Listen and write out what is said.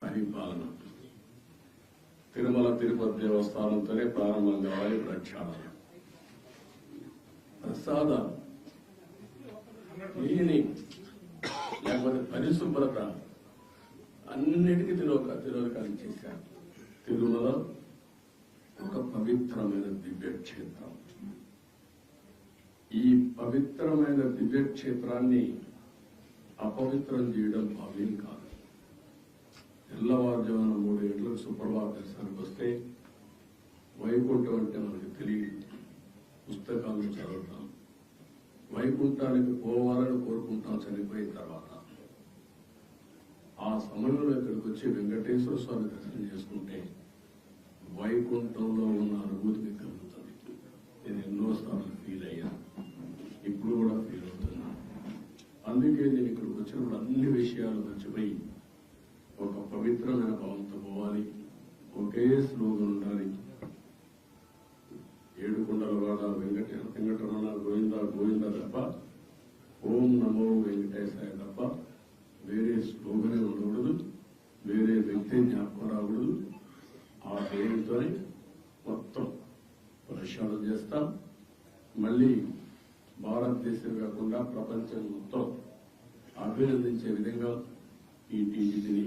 పరిపాలన తిరుమల తిరుపతి దేవస్థానంతోనే ప్రారంభం కావాలి. ప్రక్షాళన ప్రసాద క్లీనింగ్ లేకపోతే పరిశుభ్రత అన్నిటికీ తిరోధకాలు చేశారు. తిరుమల ఒక పవిత్రమైన దివ్యక్షేత్రం. ఈ పవిత్రమైన దివ్యక్షేత్రాన్ని అపవిత్రం చేయడం భావ్యం కాదు. తెల్లవారుజామున 3 గంటలకు సుప్రభాత దర్శనానికి వస్తే వైకుంఠం అంటే మనకు తెలియదు. పుస్తకాలను చదువుతాం, వైకుంఠానికి పోవాలని కోరుకుంటాం చనిపోయిన తర్వాత. ఆ సమయంలో ఇక్కడికి వచ్చి వెంకటేశ్వర స్వామి దర్శనం చేసుకుంటే వైకుంఠంలో ఉన్న అనుభూతికి కలుగుతుంది. నేను ఎన్నోసార్లు ఫీల్ అయ్యాను, ఇప్పుడు కూడా ఫీల్ అవుతున్నాను. అందుకే నేను ఇక్కడికి వచ్చినప్పుడు అన్ని విషయాలు మర్చిపోయి ఒక పవిత్రమైన భావంతో పోవాలి. ఒకే స్లోగన్ ఉండాలి. ఏడుకొండలవాడ వెంకటరమణ గోవింద గోవింద తప్ప, ఓం నమో వెంకటేశాయ తప్ప వేరే స్లోగనే ఉండకూడదు, వేరే వ్యక్తి జ్ఞాపకం రాకూడదు. ఆ పేరుతోనే మొత్తం ప్రక్షాళన చేస్తాం. మళ్ళీ భారతదేశం కాకుండా ప్రపంచం మొత్తం అభినందించే విధంగా ఈ టీటీడీని